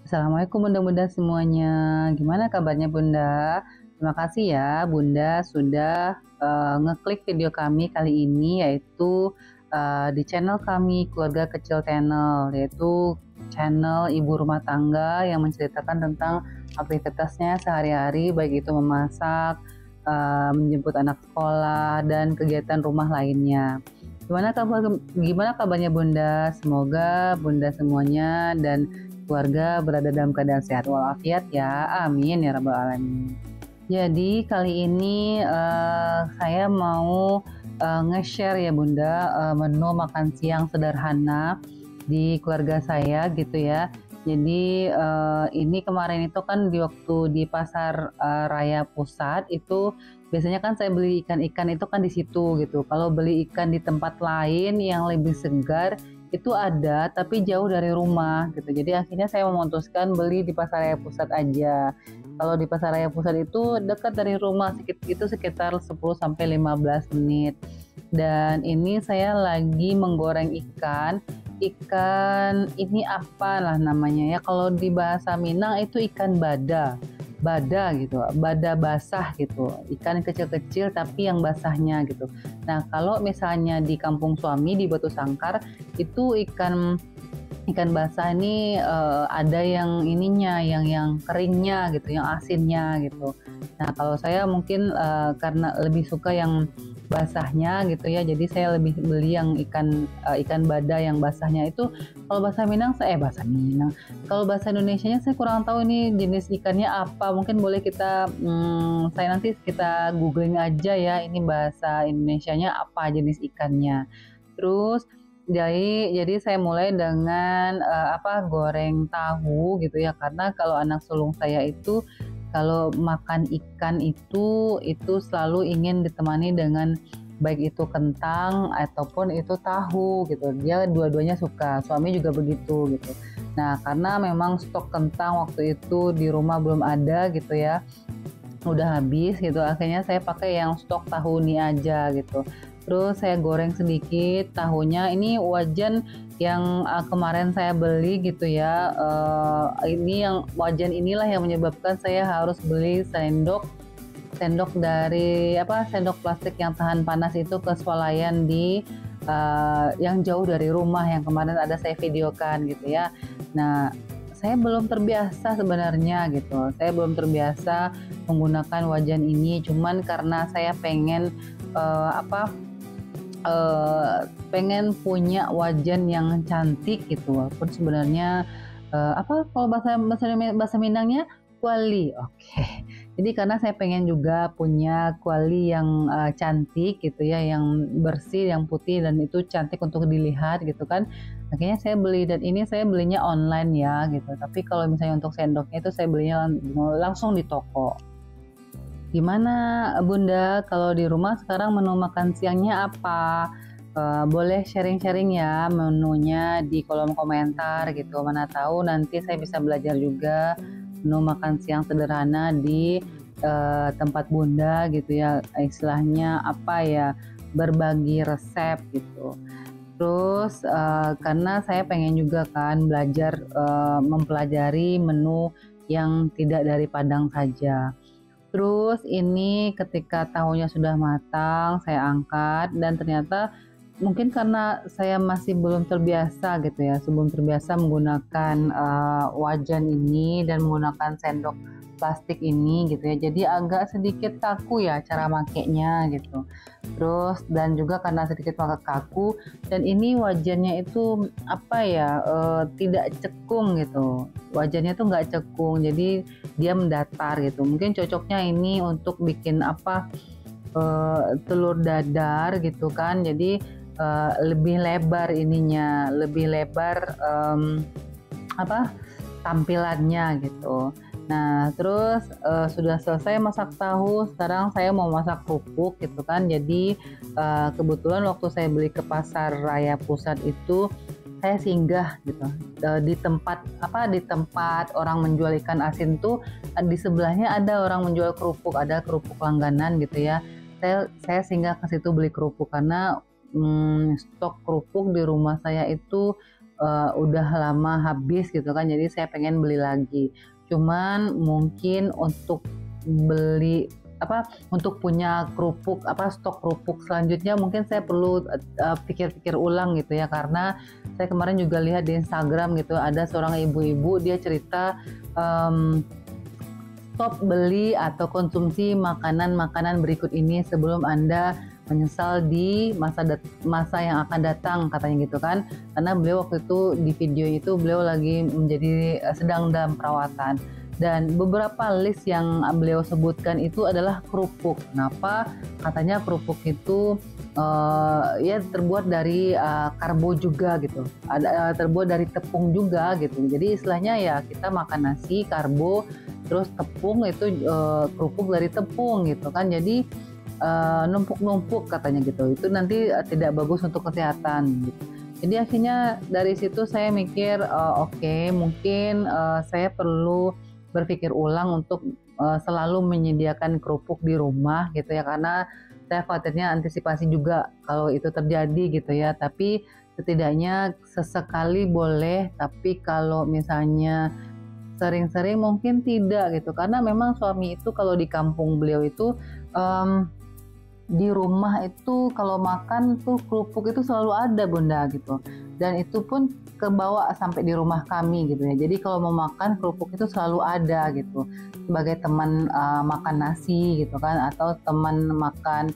Assalamualaikum Bunda-Bunda semuanya. Gimana kabarnya Bunda? Terima kasih ya Bunda sudah ngeklik video kami kali ini, yaitu di channel kami Keluarga Kecil Channel, yaitu channel ibu rumah tangga yang menceritakan tentang aktivitasnya sehari-hari, baik itu memasak, menjemput anak sekolah, dan kegiatan rumah lainnya. Gimana kabarnya Bunda? Semoga Bunda semuanya dan keluarga berada dalam keadaan sehat walafiat ya. Amin ya rabbal alamin. Jadi kali ini saya mau nge-share ya Bunda, menu makan siang sederhana di keluarga saya gitu ya. Jadi ini kemarin itu kan di waktu di pasar raya pusat itu biasanya kan saya beli ikan-ikan itu kan di situ gitu. Kalau beli ikan di tempat lain yang lebih segar itu ada tapi jauh dari rumah gitu. Jadi akhirnya saya memutuskan beli di pasar raya pusat aja. Kalau di pasar raya pusat itu dekat dari rumah, sekitar 10 sampai 15 menit. Dan ini saya lagi menggoreng ikan. Ikan ini apalah namanya ya? Kalau di bahasa Minang itu ikan bada. Bada gitu, bada basah gitu. Ikan kecil-kecil tapi yang basahnya gitu. Nah, kalau misalnya di kampung suami di Batu Sangkar itu ikan basah ini ada yang ininya, yang keringnya gitu, yang asinnya gitu. Nah, kalau saya mungkin karena lebih suka yang basahnya gitu ya, jadi saya lebih beli yang ikan bada yang basahnya itu. Kalau bahasa Minang bahasa Minang. Kalau bahasa Indonesianya saya kurang tahu ini jenis ikannya apa. Mungkin boleh saya nanti kita googling aja ya, ini bahasa Indonesianya apa jenis ikannya. Terus jadi saya mulai dengan goreng tahu gitu ya, karena kalau anak sulung saya itu kalau makan ikan itu selalu ingin ditemani dengan baik itu kentang ataupun itu tahu gitu. Dia dua-duanya suka, suami juga begitu gitu. Nah, karena memang stok kentang waktu itu di rumah belum ada gitu ya, udah habis gitu, akhirnya saya pakai yang stok tahu ini aja gitu. Terus saya goreng sedikit tahunya, ini wajan yang kemarin saya beli gitu ya. Ini yang wajan inilah yang menyebabkan saya harus beli sendok dari sendok plastik yang tahan panas itu ke swalayan di yang jauh dari rumah yang kemarin ada saya videokan gitu ya. Nah, saya belum terbiasa sebenarnya gitu. Saya belum terbiasa menggunakan wajan ini, cuman karena saya pengen uh, apa pengen punya wajan yang cantik gitu, walaupun sebenarnya kalau bahasa Minangnya kuali. Oke. Jadi karena saya pengen juga punya kuali yang cantik gitu ya, yang bersih, yang putih, dan itu cantik untuk dilihat gitu kan. Akhirnya saya beli, dan ini saya belinya online ya gitu. Tapi kalau misalnya untuk sendoknya itu saya belinya langsung di toko. Gimana Bunda, kalau di rumah sekarang menu makan siangnya apa? Boleh sharing-sharing ya menunya di kolom komentar gitu. Mana tahu nanti saya bisa belajar juga menu makan siang sederhana di tempat Bunda gitu ya. Istilahnya apa ya? Berbagi resep gitu. Terus karena saya pengen juga kan belajar mempelajari menu yang tidak dari Padang saja. Terus ini ketika tahunya sudah matang, saya angkat, dan ternyata mungkin karena saya masih belum terbiasa gitu ya, sebelum terbiasa menggunakan wajan ini dan menggunakan sendok plastik ini gitu ya. Jadi agak sedikit kaku ya cara makainya gitu. Terus dan juga karena sedikit kaku, dan ini wajannya itu tidak cekung gitu. Wajannya tuh nggak cekung, jadi dia mendatar gitu. Mungkin cocoknya ini untuk bikin telur dadar gitu kan. Jadi lebih lebar ininya, lebih lebar tampilannya gitu. Nah, terus sudah selesai masak tahu, sekarang saya mau masak kerupuk gitu kan. Jadi kebetulan waktu saya beli ke pasar raya pusat itu saya singgah gitu di tempat orang menjual ikan asin tuh, di sebelahnya ada orang menjual kerupuk, ada kerupuk langganan gitu ya. Saya singgah ke situ beli kerupuk karena stok kerupuk di rumah saya itu udah lama habis gitu kan, jadi saya pengen beli lagi. Cuman mungkin untuk beli untuk punya kerupuk stok kerupuk selanjutnya mungkin saya perlu pikir-pikir ulang gitu ya, karena saya kemarin juga lihat di Instagram gitu, ada seorang ibu-ibu dia cerita stop beli atau konsumsi makanan-makanan berikut ini sebelum Anda menyesal di masa yang akan datang, katanya gitu kan. Karena beliau waktu itu di video itu beliau lagi sedang dalam perawatan. Dan beberapa list yang beliau sebutkan itu adalah kerupuk. Kenapa? Katanya kerupuk itu ya terbuat dari karbo juga gitu. Terbuat dari tepung juga gitu. Jadi istilahnya ya kita makan nasi, karbo, terus tepung itu kerupuk dari tepung gitu kan. Jadi numpuk-numpuk katanya gitu. Itu nanti tidak bagus untuk kesehatan gitu. Jadi akhirnya dari situ saya mikir oke, mungkin saya perlu berpikir ulang untuk selalu menyediakan kerupuk di rumah gitu ya, karena saya khawatirnya antisipasi juga kalau itu terjadi gitu ya. Tapi setidaknya sesekali boleh, tapi kalau misalnya sering-sering mungkin tidak gitu, karena memang suami itu kalau di kampung beliau itu di rumah itu kalau makan tuh kerupuk itu selalu ada Bunda gitu, dan itu pun kebawa sampai di rumah kami gitu ya. Jadi kalau mau makan kerupuk itu selalu ada gitu, sebagai teman makan nasi gitu kan, atau teman makan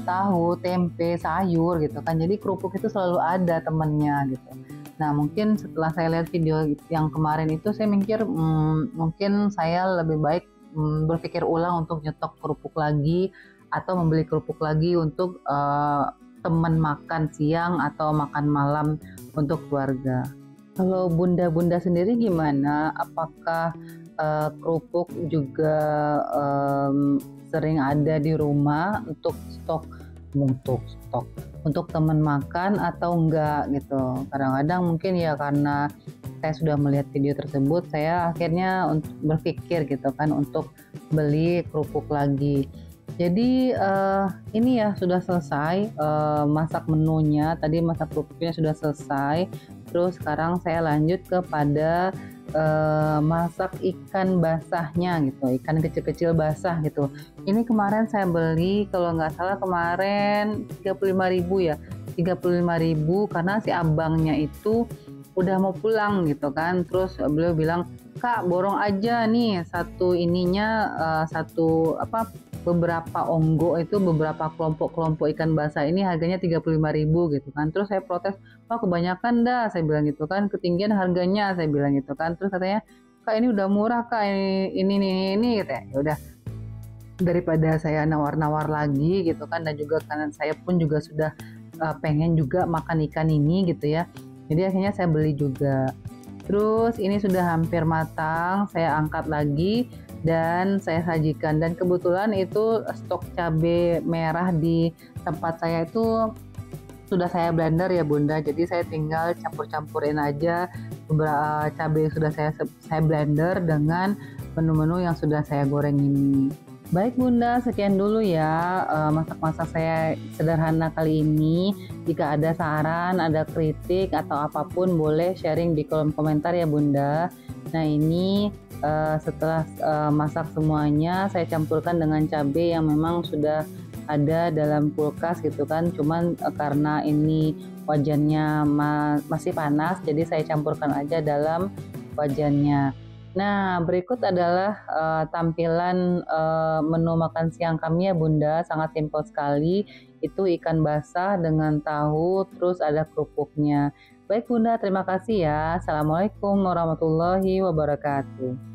tahu, tempe, sayur gitu kan. Jadi kerupuk itu selalu ada temennya gitu. Nah mungkin setelah saya lihat video yang kemarin itu saya mikir mungkin saya lebih baik berpikir ulang untuk nyetok kerupuk lagi atau membeli kerupuk lagi untuk teman makan siang atau makan malam untuk keluarga. Kalau bunda-bunda sendiri gimana? Apakah kerupuk juga sering ada di rumah untuk stok untuk teman makan atau enggak gitu? Kadang-kadang mungkin ya karena saya sudah melihat video tersebut, saya akhirnya berpikir gitu kan untuk beli kerupuk lagi. Jadi ini ya sudah selesai masak menunya, tadi masak kerupuknya sudah selesai. Terus sekarang saya lanjut kepada masak ikan basahnya gitu, ikan kecil-kecil basah gitu. Ini kemarin saya beli kalau nggak salah kemarin 35.000 ya, 35.000 karena si abangnya itu udah mau pulang gitu kan. Terus beliau bilang, "Kak, borong aja nih satu ininya beberapa onggo itu, beberapa kelompok ikan basah ini harganya 35.000 gitu kan." Terus saya protes, "Wah kebanyakan dah," saya bilang gitu kan, "ketinggian harganya," saya bilang gitu kan. Terus katanya, "Kak ini udah murah Kak, ini gitu ya." Ya udah, daripada saya nawar-nawar lagi gitu kan, dan juga karena saya pun juga sudah pengen juga makan ikan ini gitu ya. Jadi akhirnya saya beli juga. Terus ini sudah hampir matang, saya angkat lagi dan saya sajikan. Dan kebetulan itu stok cabai merah di tempat saya itu sudah saya blender ya Bunda. Jadi saya tinggal campur-campurin aja beberapa cabai yang sudah saya blender dengan menu-menu yang sudah saya goreng ini. Baik Bunda, sekian dulu ya masak-masak saya sederhana kali ini. Jika ada saran, ada kritik atau apapun boleh sharing di kolom komentar ya Bunda. Nah ini setelah masak semuanya saya campurkan dengan cabai yang memang sudah ada dalam kulkas gitu kan. Cuman karena ini wajannya masih panas, jadi saya campurkan aja dalam wajannya. Nah, berikut adalah tampilan menu makan siang kami ya Bunda, sangat simpel sekali. Itu ikan basah dengan tahu, terus ada kerupuknya. Baik Bunda, terima kasih ya. Assalamualaikum warahmatullahi wabarakatuh.